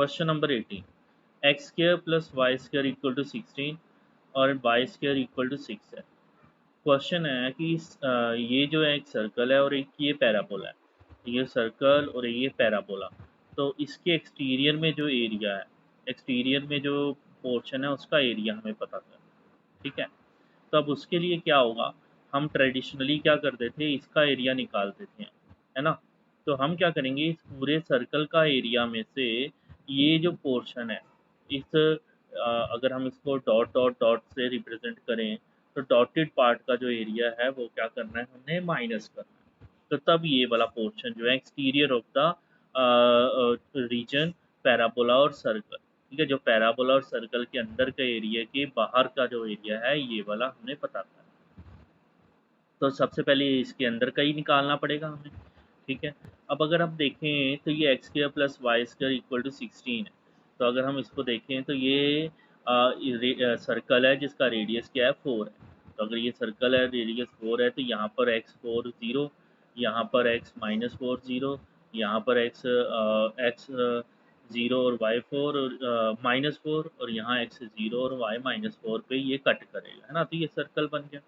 Question number 18, x square plus y square equal to 16 और y square equal to 6 है। Question है कि ये जो है एक सर्कल है और एक ये पैराबोला है। ये सर्कल और ये पैराबोला, तो इसके एक्सटीरियर में जो एरिया है, एक्सटीरियर में जो पोर्शन है उसका एरिया हमें पता करना है, ठीक है। तो अब उसके लिए क्या होगा, हम ट्रेडिशनली क्या करते थे, इसका एरिया निकालते थे, है ना। तो हम क्या करेंगे, इस पूरे सर्कल का एरिया में से ये जो पोर्शन है, इस अगर हम इसको डॉट डॉट डॉट से रिप्रेजेंट करें, तो डॉटेड पार्ट का जो एरिया है वो क्या करना है, हमने माइनस करना है। तो तब ये वाला पोर्शन जो है exterior of the region parabola और सर्कल, ठीक है, जो पैराबोला और सर्कल के अंदर का एरिया के बाहर का जो एरिया है ये वाला हमें पता था। तो सबसे पहले इसके अंदर का ही निकालना पड़ेगा हमें, ठीक है। अब अगर हम देखें तो ये x square plus y square equal to 16 है। तो अगर हम इसको देखें तो ये सर्कल है जिसका रेडियस क्या है, 4 है। तो अगर ये सर्कल है, रेडियस 4 है, तो यहाँ पर एक्स 4 0, यहाँ पर एक्स माइनस 4 0, यहाँ पर एक्स एक्स 0 और वाई 4 और -4, और यहाँ एक्स 0 और वाई -4 पे ये कट करेगा, है ना। तो ये सर्कल बन गया।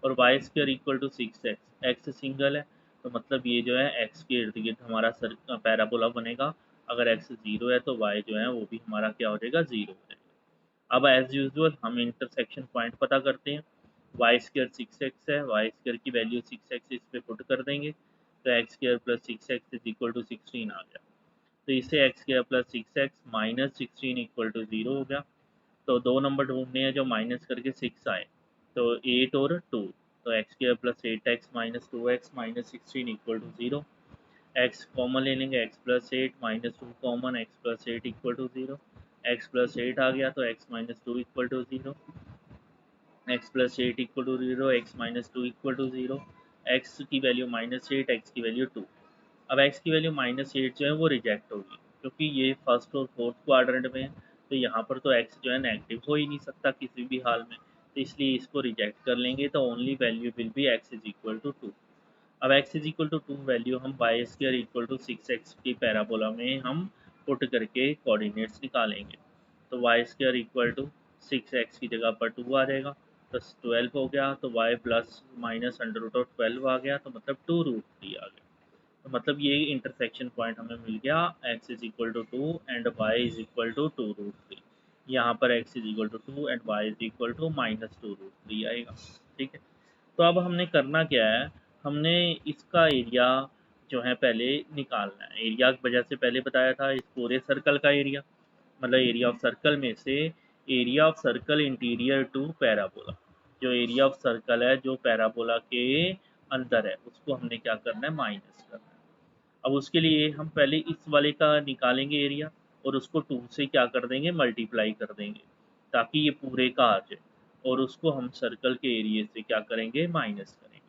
और y square equal to 6x, x single है, तो मतलब ये जो है एक्स के इर्द गिर्द हमारा पैराबोला बनेगा। अगर एक्स 0 है तो वाई जो है वो भी हमारा क्या हो जाएगा, 0 हो जाएगा। अब एज यूजुअल हम इंटरसेक्शन पॉइंट पता करते हैं। वाई स्क्र 6x है, वाई स्क्र की वैल्यू 6x इस पे पुट कर देंगे, तो x square plus 6x is equal to 16 आ गया। तो इसे x square plus 6x minus 16 equal to 0 हो गया। तो दो नंबर ढूंढने हैं जो माइनस करके 6 आए, तो 8 और 2, तो x square plus 8x minus 2x minus 16 equal to 0। X common ले लेंगे, x plus 8 minus 2 common, x plus 8 equal to 0। X plus 8 आ गया तो x minus 2 equal to 0, x plus 8 equal to 0, x minus 2 equal to 0। X की value -8, x की value 2। अब x की value -8 जो है वो रिजेक्ट होगी, क्योंकि ये फर्स्ट और फोर्थ क्वाड्रेंट में है। तो यहाँ पर तो एक्स जो है नेगेटिव हो ही नहीं सकता किसी भी हाल में, तो इसलिए इसको रिजेक्ट कर लेंगे। तो only value will be X is equal to 2। अब X is equal to 2 value हम Y square equal to 6x की पैराबोला में हम पुट करके कोऑर्डिनेट्स निकालेंगे। तो Y square equal to 6x की जगह पर 2 आ जाएगा, तो 12 हो गया। तो y plus minus under root of 12 आ गया, तो मतलब 2√3 आ गया। तो मतलब ये इंटरसेक्शन पॉइंट हमें मिल गया, x is equal to 2 and y is equal to 2√3। यहाँ पर x is equal to 2 and y is equal to -2√3 आएगा, ठीक है। तो अब हमने करना क्या है, हमने इसका एरिया जो है पहले निकालना है। एरिया की वजह से पहले बताया था, इस पूरे सर्कल का एरिया, मतलब एरिया ऑफ सर्कल में से area of circle interior to parabola, जो एरिया ऑफ सर्कल है जो पैराबोला के अंदर है उसको हमने क्या करना है, माइनस करना है। अब उसके लिए हम पहले इस वाले का निकालेंगे एरिया, और उसको 2 से क्या कर देंगे, मल्टीप्लाई कर देंगे, ताकि ये पूरे का आ जाए, और उसको हम सर्कल के एरिया से क्या करेंगे, माइनस करेंगे।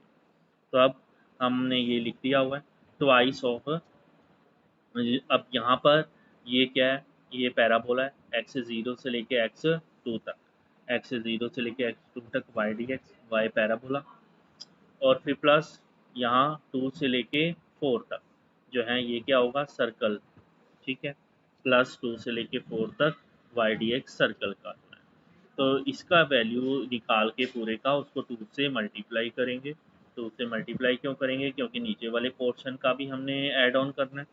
तो अब हमने ये लिख दिया हुआ है। तो आइस ऑफ, अब यहाँ पर ये क्या है, ये पैराबोला है, एक्स 0 से लेके एक्स 2 तक, एक्स 0 से लेके एक्स 2 तक y d x, y parabola. और फिर प्लस यहाँ 2 से लेके 4 तक जो है ये क्या होगा, सर्कल, ठीक है। प्लस 2 से लेके 4 तक वाई डी एक्स सर्कल का है। तो इसका वैल्यू निकाल के पूरे का उसको 2 से मल्टीप्लाई करेंगे। 2 से मल्टीप्लाई क्यों करेंगे, क्योंकि नीचे वाले पोर्शन का भी हमने ऐड ऑन करना है।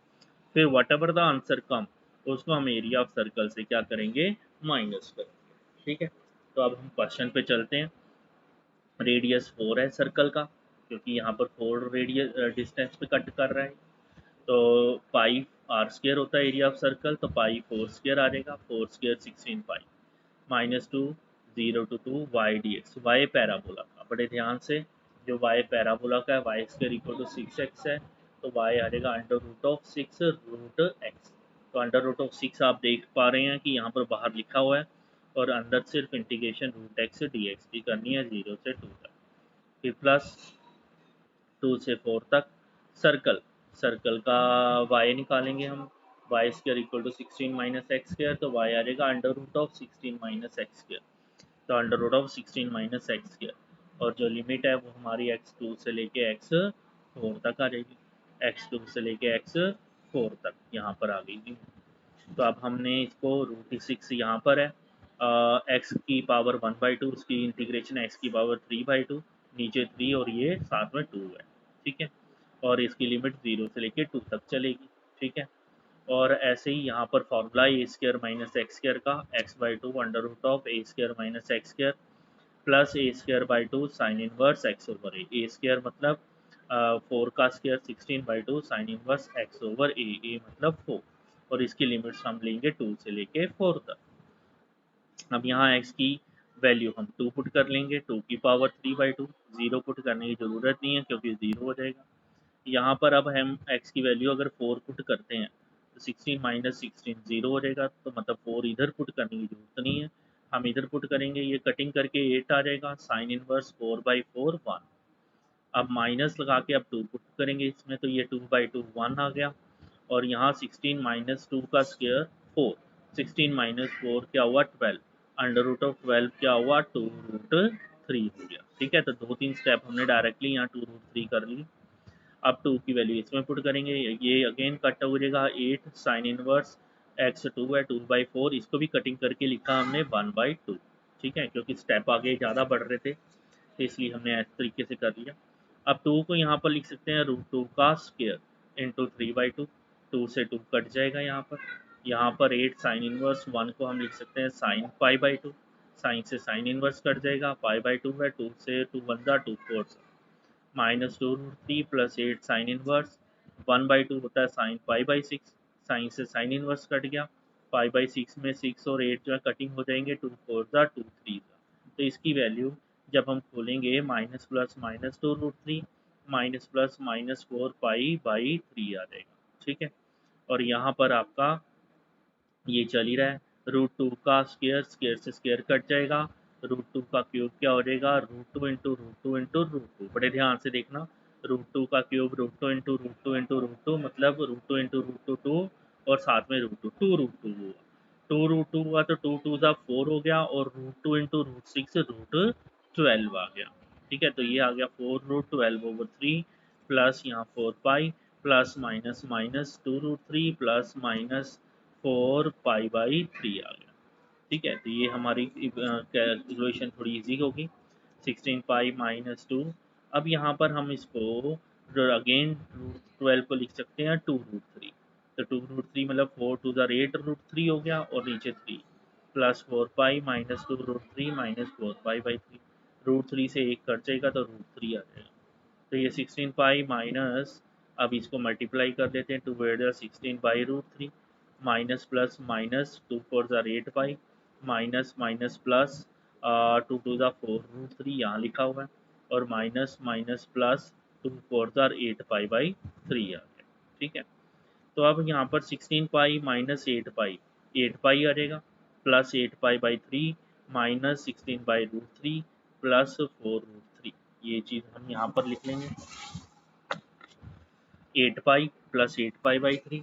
फिर वट एवर द आंसर कम, उसको हम एरिया ऑफ सर्कल से क्या करेंगे, माइनस करेंगे, ठीक है। तो अब हम क्वेश्चन पे चलते हैं। रेडियस 4 है सर्कल का, क्योंकि यहाँ पर 4 रेडियस डिस्टेंस पे कट कर रहा है। तो पाई आर स्क्र होता है एरिया ऑफ सर्कल, तो पाई 4 स्क्र आ जाएगा, 4 स्क्र 16 पाई, -2 0 to 2 y d x, y parabola का, बड़े ध्यान से, जो वाई पैराबोला का है Y square equal to 6x है, तो वाई आ जाएगा under root of 6 root x. तो अंडर रूट ऑफ 6 आप देख पा रहे हैं कि यहाँ पर बाहर लिखा हुआ है, और अंदर सिर्फ integration root x d x की करनी है 0 से 2 तक। फिर प्लस 2 से 4 तक सर्कल, सर्कल का y निकालेंगे हम, Y square equal to 16 minus X square, तो y आ जाएगा under root of 16 minus X square, तो under root of 16 minus X square, और जो लिमिट है वो हमारी x2 से लेके x4 तक आ जाएगी, x2 से लेके x4 तक यहाँ पर आ गई। तो अब हमने इसको √6 यहाँ पर है, एक्स की पावर 1/2, उसकी इंटीग्रेशन एक्स की पावर 3/2, नीचे 3 और ये साथ में 2 है, ठीक है। और इसकी लिमिट 0 से लेके 2 तक चलेगी, ठीक है। और ऐसे ही यहाँ पर formula A square minus X square का x/2 √a² minus X square plus a²/2 sine inverse X over A square मतलब 4 का square 16/2 sine inverse X over A मतलब 4, और इसकी लिमिट्स हम लेंगे 2 से लेके 4 तक। अब यहाँ x की वैल्यू हम 2 पुट कर लेंगे, 2 की पावर 3/2, 0 पुट करने की ज़रूरत नहीं है क्योंकि 0 हो जाएगा। यहाँ पर अब हम x की वैल्यू अगर 4 पुट करते हैं तो 16 माइनस 16 0 हो जाएगा, तो मतलब 4 इधर पुट करने की जरूरत नहीं है, हम इधर पुट करेंगे, ये कटिंग करके 8 आ जाएगा, साइन इनवर्स 4/4 1। अब माइनस लगा के अब 2 पुट करेंगे इसमें, तो ये 2/2 1 आ गया, और यहाँ 16 माइनस 2 का स्क्वायर 4, 16 माइनस 4 क्या हुआ 12, √12 क्या हुआ 2√3 हो गया, ठीक है। तो 2-3 स्टेप हमने डायरेक्टली यहाँ 2√3 कर ली। अब 2 की वैल्यू इसमें पुट करेंगे, ये अगेन कट हो जाएगा, 8 साइन इनवर्स एक्स 2 है 2/4, इसको भी कटिंग करके लिखा हमने 1/2, ठीक है, क्योंकि स्टेप आगे ज़्यादा बढ़ रहे थे तो इसलिए हमने इस तरीके से कर लिया। अब 2 को यहाँ पर लिख सकते हैं √2 का स्क्वायर इंटू 3/2, 2 से 2 कट जाएगा यहाँ पर 8 साइन इनवर्स 1 को हम लिख सकते हैं साइन π/2, साइन से साइन इनवर्स कट जाएगा, π/2 है, 2 से 2 1 2 4 -2√3 प्लस 8 साइन इनवर्स 1/2 होता है साइन π/6, साइन से साइन इनवर्स कट गया, π/6 में 6 और 8 जो है कटिंग हो जाएंगे, 2 4 2 3, तो इसकी वैल्यू जब हम खोलेंगे माइनस प्लस -2√3 माइनस प्लस -4π/3 आ जाएगा, ठीक है। और यहाँ पर आपका ये चल ही रहा है, √2 का स्क्वायर, स्क्वायर से स्क्वायर कट जाएगा, √2 का क्यूब क्या हो जाएगा √2 इंटू √2 इंटू √2, बड़े ध्यान से देखना, √2 का क्यूब √2 इंटू √2 इंटू √2 मतलब √2 इंटू √2 2, और साथ में √2 2√2 हुआ, 2√2 हुआ तो 2 2 4 हो गया, और √2 इंटू √6 √12 आ गया, ठीक है। तो ये आ गया 4√12/3 प्लस यहाँ 4π plus minus minus 2√3 plus minus 4π/3 आ गया, ठीक है। तो ये हमारी कैलकुलेशन थोड़ी इजी होगी, 16π माइनस 2। अब यहाँ पर हम इसको अगेन √12 को लिख सकते हैं 2√3, तो 2√3 मतलब 4 2 8√3 हो गया, और नीचे 3 प्लस 4π माइनस 2√3 माइनस 4π/3, √3 से एक कट जाएगा तो √3 आ जाएगा, तो ये 16π माइनस, अब इसको मल्टीप्लाई कर देते हैं, 2/16/√3 minus plus minus 2 4 8π minus minus plus 2 2 4√3 यहाँ लिखा हुआ है, और माइनस माइनस प्लस 2 4 8π/3 आ गया, ठीक है। तो अब यहाँ पर 16π माइनस 8π 8π आ जाएगा, प्लस 8π/3 माइनस 16/√3 प्लस 4√3, ये चीज़ हम यहाँ पर लिख लेंगे, 8π प्लस 8π/3,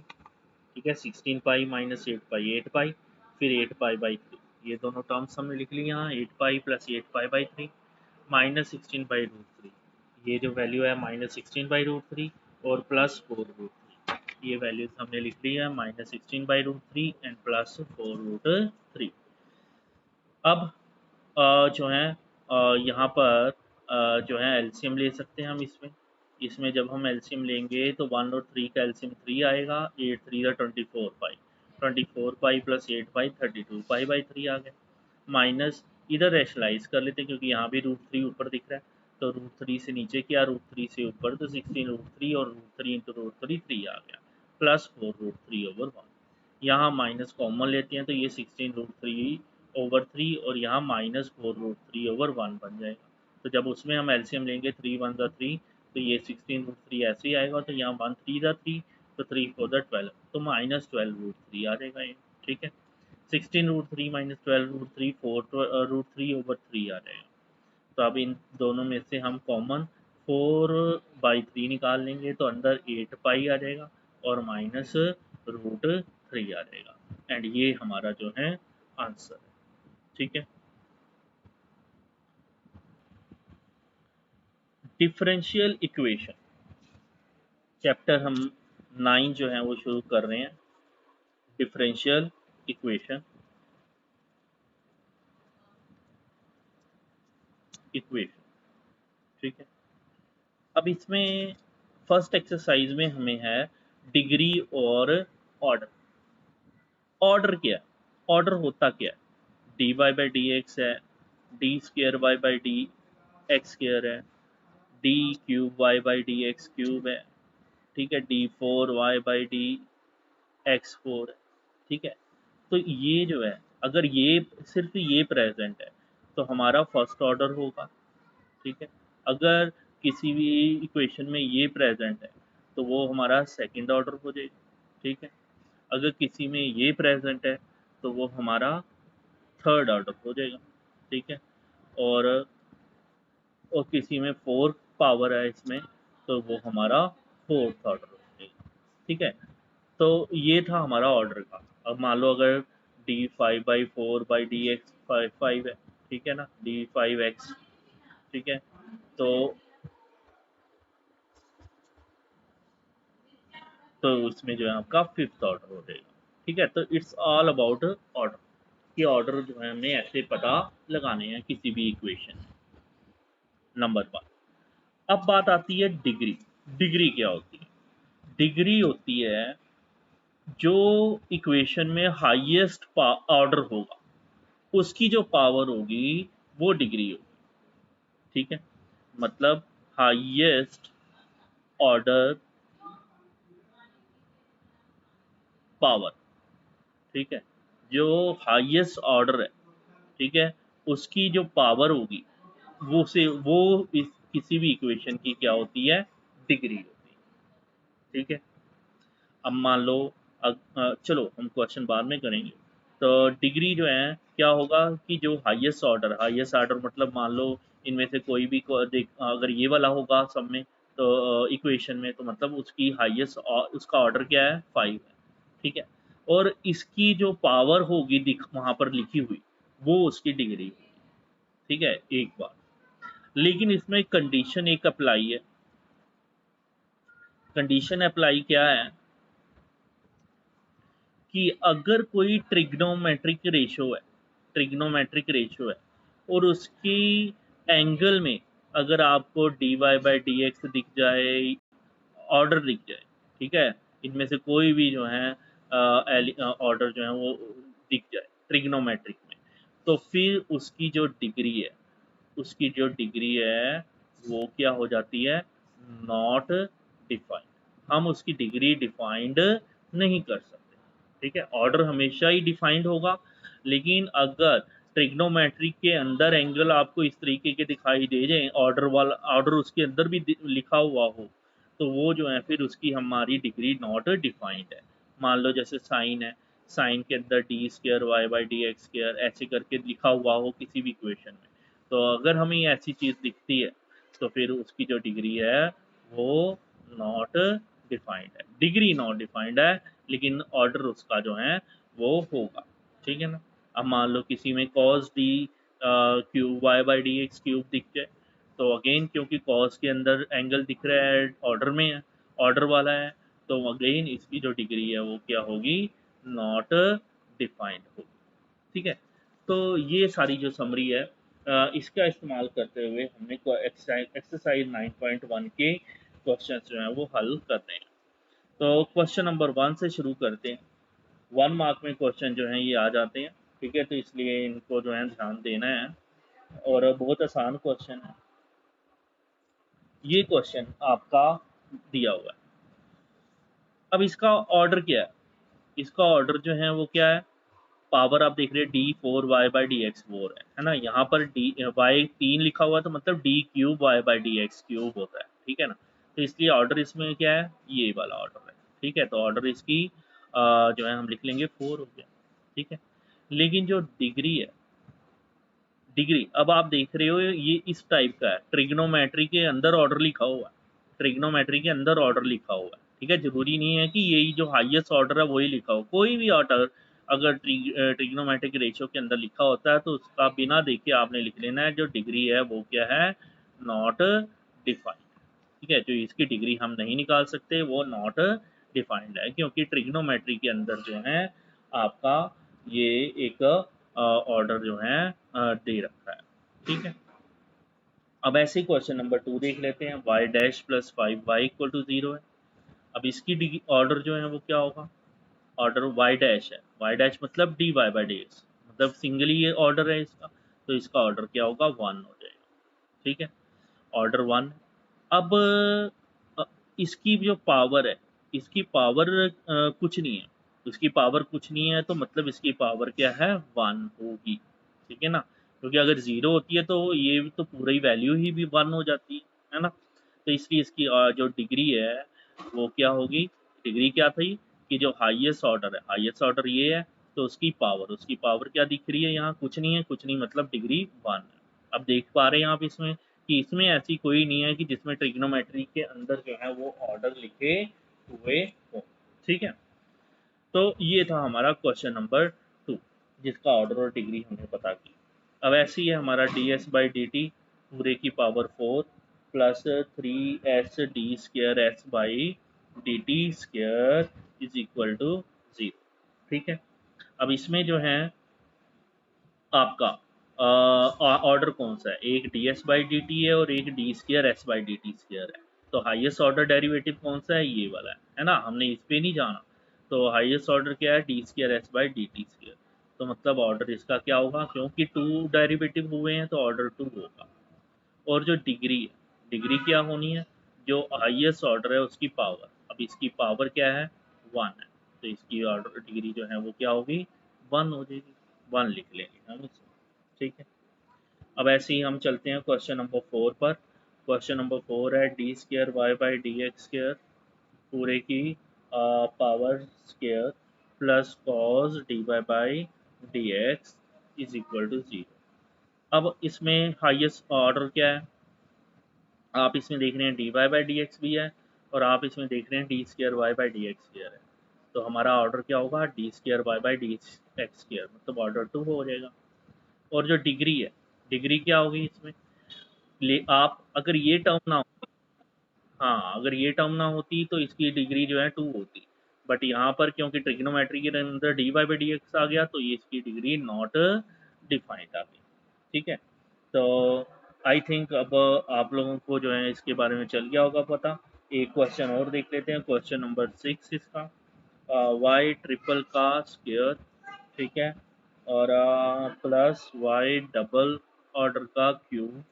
ठीक है, 16π माइनस 8π 8π, फिर 8π/3, ये दोनों टर्म्स हमने लिख ली यहाँ, 8π प्लस 8π/3 माइनस 16/√3, ये जो वैल्यू है माइनस 16/√3 और प्लस 4√3, ये वैल्यूज हमने लिख ली है माइनस 16/√3 एंड प्लस 4√3। अब जो है यहाँ पर जो है एलसीएम ले सकते हैं हम इसमें, जब हम एलसीएम लेंगे तो 1 और 3 का एलसीएम 3 आएगा, 8 3 24π, 24π प्लस 8π 32π/3 आ गया, माइनस इधर रेशलाइज कर लेते हैं क्योंकि यहाँ भी √3 ऊपर दिख रहा है, तो √3 से नीचे किया, √3 से ऊपर तो 16√3 और √3 इंटू √3 3 आ गया, प्लस 4√3/1, यहाँ माइनस कॉमन लेते हैं तो ये 16√3/3 और यहाँ माइनस 4√3/1 बन जाएगा, तो जब उसमें हम एलसीएम लेंगे 3 1 3, तो ये 16√3 ऐसे ही आएगा, तो यहाँ 1 3 3, तो 3 4 12, तो माइनस 12√3 आ जाएगा ये, ठीक है। 16√3 माइनस 12√3 4√3/3 आ जाएगा, तो अब इन दोनों में से हम कॉमन 4/3 निकाल लेंगे तो अंदर 8π आ जाएगा और माइनस √3 आ जाएगा, एंड ये हमारा जो है आंसर है, ठीक है। डिफरेंशियल इक्वेशन चैप्टर हम 9 जो है वो शुरू कर रहे हैं, डिफरेंशियल इक्वेशन ठीक है। अब इसमें फर्स्ट एक्सरसाइज में हमें है डिग्री और ऑर्डर। ऑर्डर क्या है? ऑर्डर होता क्या है? D Y by D X है, D square Y by D x square है, D cube Y by D x cube है, ठीक है, D four Y by D x four है, ठीक है। तो ये जो है, अगर ये सिर्फ ये प्रेजेंट है तो हमारा फर्स्ट ऑर्डर होगा, ठीक है। अगर किसी भी इक्वेशन में ये प्रेजेंट है तो वो हमारा सेकंड ऑर्डर हो जाएगा, ठीक है। अगर किसी में ये प्रेजेंट है तो वो हमारा थर्ड ऑर्डर हो जाएगा, ठीक है। और और किसी में फोर्थ पावर है इसमें तो वो हमारा फोर्थ ऑर्डर हो जाएगा, ठीक है। तो ये था हमारा ऑर्डर का। अब मान लो अगर D five by four by D x five five है, ठीक है ना, डी फाइव एक्स, ठीक है। तो उसमें जो है आपका फिफ्थ ऑर्डर हो जाएगा, ठीक है। तो इट्स ऑल अबाउट ऑर्डर, कि ऑर्डर जो है हमने ऐसे पता लगाने हैं किसी भी इक्वेशन। Number one. अब बात आती है डिग्री। डिग्री क्या होती है? डिग्री होती है जो इक्वेशन में हाईएस्ट ऑर्डर होगा उसकी जो पावर होगी वो डिग्री होगी, ठीक है। मतलब हाईएस्ट ऑर्डर पावर, ठीक है। जो हाईएस्ट ऑर्डर है, ठीक है, उसकी जो पावर होगी वो से वो इस किसी भी इक्वेशन की क्या होती है? डिग्री होती है, ठीक है। अब मान लो चलो हम क्वेश्चन बाद में करेंगे। तो डिग्री जो है क्या होगा कि जो हाईएस्ट ऑर्डर मतलब मान लो इनमें से कोई भी अगर ये वाला होगा सब में तो इक्वेशन में, तो मतलब उसकी हाईएस्ट उसका ऑर्डर क्या है? 5 है, ठीक है। और इसकी जो पावर होगी दिख वहां पर लिखी हुई वो उसकी डिग्री होगी, ठीक है, एक बार। लेकिन इसमें कंडीशन एक अप्लाई है। कंडीशन अप्लाई क्या है कि अगर कोई ट्रिग्नोमेट्रिक रेशो है और उसकी एंगल में अगर आपको d Y by D x दिख जाए, ऑर्डर दिख जाए, ठीक है, इनमें से कोई भी जो है ऑर्डर जो है वो दिख जाए ट्रिग्नोमेट्रिक में, तो फिर उसकी जो डिग्री है वो क्या हो जाती है? Not defined. हम उसकी डिग्री डिफाइंड नहीं कर सकते, ठीक है। ऑर्डर हमेशा ही डिफाइंड होगा, लेकिन अगर ट्रिग्नोमेट्री के अंदर एंगल आपको इस तरीके के दिखाई दे जाए, ऑर्डर उसके अंदर भी लिखा हुआ हो, तो वो जो है फिर उसकी हमारी डिग्री नॉट डिफाइंड है। मान लो जैसे साइन है, साइन के अंदर d square Y by D x square ऐसे करके लिखा हुआ हो किसी भी इक्वेशन में, तो अगर हमें ऐसी चीज़ दिखती है तो फिर उसकी जो डिग्री है वो नॉट डिफाइंड है। डिग्री नॉट डिफाइंड है लेकिन ऑर्डर उसका जो है वो होगा, ठीक है ना। अब मान लो किसी में cos d cube Y by D x cube दिख जाए, तो अगेन क्योंकि कॉस के अंदर एंगल दिख रहा है, ऑर्डर में है, ऑर्डर वाला है, तो अगेन इसकी जो डिग्री है वो क्या होगी? नॉट डिफाइंड होगी, ठीक है। तो ये सारी जो समरी है इसका इस्तेमाल करते हुए हमने एक्सरसाइज 9.1 के क्वेश्चन जो हैं वो हल करने हैं। तो क्वेश्चन नंबर 1 से शुरू करते हैं। 1 मार्क में क्वेश्चन जो हैं ये आ जाते हैं, ठीक है, तो इसलिए इनको जो है ध्यान देना है और बहुत आसान क्वेश्चन है। ये क्वेश्चन आपका दिया हुआ है। अब इसका ऑर्डर क्या है? इसका ऑर्डर जो है वो क्या है? पावर आप देख रहे हैं d four Y by D x four है ना। यहाँ पर डी वाई 3 लिखा हुआ है तो मतलब d cube Y by D x cube होता है, ठीक है ना। तो इसलिए ऑर्डर इसमें क्या है? ये वाला ऑर्डर है, ठीक है। तो ऑर्डर इसकी जो है हम लिख लेंगे 4 हो गया, ठीक है। लेकिन जो डिग्री है, डिग्री अब आप देख रहे हो ये इस टाइप का है, ट्रिग्नोमेट्री के अंदर ऑर्डर लिखा हुआ है, ट्रिग्नोमेट्री के अंदर ऑर्डर लिखा हुआ है, ठीक है। जरूरी नहीं है कि यही जो हाईएस्ट ऑर्डर है वही लिखा हो, कोई भी ऑर्डर अगर ट्रिग्नोमेट्रिक रेशियो के अंदर लिखा होता है तो उसका बिना देखे आपने लिख लेना है जो डिग्री है वो क्या है? नॉट डिफाइंड, ठीक है। जो इसकी डिग्री हम नहीं निकाल सकते वो नॉट डिफाइंड है, क्योंकि ट्रिग्नोमेट्री के अंदर जो है आपका ये एक ऑर्डर जो है दे रखा है। ठीक है, अब ऐसे ही क्वेश्चन नंबर 2 देख लेते हैं। y dash plus 5y equal to 0 है। अब इसकी ऑर्डर जो है वो क्या होगा, ऑर्डर y डैश है, y डैश मतलब dy बाई dx, मतलब सिंगली ये ऑर्डर है इसका, तो इसका ऑर्डर क्या होगा, 1 हो जाएगा। ठीक है, ऑर्डर 1। अब अ, इसकी जो पावर है, इसकी पावर कुछ नहीं है, इसकी पावर कुछ नहीं है, तो मतलब इसकी पावर क्या है, 1 होगी। ठीक है ना, क्योंकि अगर 0 होती है तो ये तो पूरी वैल्यू ही भी 1 हो जाती है ना। तो इसलिए इसकी जो डिग्री है वो क्या होगी, डिग्री क्या थी कि जो हाईएस्ट ऑर्डर है, हाईएस्ट ऑर्डर ये है, तो उसकी पावर क्या दिख रही है यहाँ, कुछ नहीं है, कुछ नहीं मतलब डिग्री 1 है। अब देख पा रहे हैं आप इसमें कि इसमें ऐसी कोई नहीं है कि जिसमें ट्रिग्नोमेट्री के अंदर जो है वो ऑर्डर लिखे हुए हो। ठीक है, तो ये था हमारा क्वेश्चन नंबर 2, जिसका ऑर्डर और डिग्री हमने पता की। अब ऐसे ही है हमारा ds/dt पूरे की पावर 4 प्लस 3s/d² इज इक्वल टू 0। ठीक है, अब इसमें जो है आपका ऑर्डर कौन सा है, एक ds/dt है और एक d²s/dt² है। तो हाईएस्ट ऑर्डर डेरिवेटिव कौन सा है, ये वाला है ना, हमने इस पे नहीं जाना। तो हाईएस्ट ऑर्डर क्या है, d²s/dt²। तो मतलब ऑर्डर इसका क्या होगा, क्योंकि 2 डेरिवेटिव हुए हैं तो ऑर्डर 2 होगा। और जो डिग्री है, डिग्री क्या होनी है, जो हाईएस्ट ऑर्डर है उसकी पावर, अब इसकी पावर क्या है, 1 है, तो इसकी ऑर्डर डिग्री जो है वो क्या होगी, 1 हो जाएगी, 1 लिख लेंगे हम इसमें। ठीक है, अब ऐसे ही हम चलते हैं क्वेश्चन नंबर 4 पर। क्वेश्चन नंबर 4 है d²y/dx² पूरे की power square plus cos dy/dx is equal to 0। अब इसमें हाईएस्ट ऑर्डर क्या है, आप इसमें देख रहे हैं dy/dx भी है, और आप इसमें देख रहे हैं d²y/dx² है। तो हमारा ऑर्डर क्या होगा, d²y/dx², मतलब ऑर्डर 2 हो जाएगा। और जो डिग्री है, डिग्री क्या होगी इसमें, ले आप अगर ये टर्म ना हो, हाँ अगर ये टर्म ना होती तो इसकी डिग्री जो है 2 होती, बट यहाँ पर क्योंकि ट्रिग्नोमेट्री के अंदर dy/dx आ गया तो ये इसकी डिग्री नॉट डिफाइंड आ गई। ठीक है, तो आई थिंक अब आप लोगों को जो है इसके बारे में चल गया होगा पता। एक क्वेश्चन और देख लेते हैं, क्वेश्चन नंबर 6 इसका, वाई ट्रिपल का स्क्वायर। ठीक है, और प्लस वाई डबल ऑर्डर का cube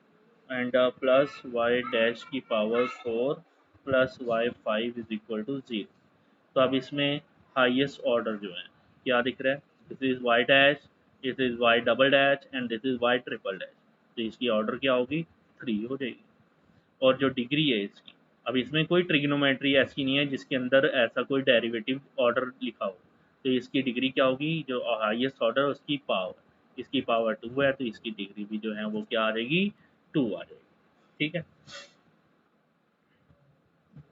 and plus Y dash की power 4 plus y5 is equal to 0। तो अब इसमें हाईएस्ट ऑर्डर जो है क्या दिख रहा है, this is y dash, this is y double dash and this is y triple dash. तो इसकी ऑर्डर क्या होगी, 3 हो जाएगी। और जो डिग्री है इसकी, अब इसमें कोई ट्रिग्नोमेट्री ऐसी नहीं है जिसके अंदर ऐसा कोई डेरिवेटिव ऑर्डर लिखा हो, तो इसकी डिग्री क्या होगी, जो हाईएस्ट ऑर्डर उसकी पावर, इसकी पावर 2 है तो इसकी डिग्री भी जो है वो क्या आ जाएगी, 2 आ जाएगी। ठीक है,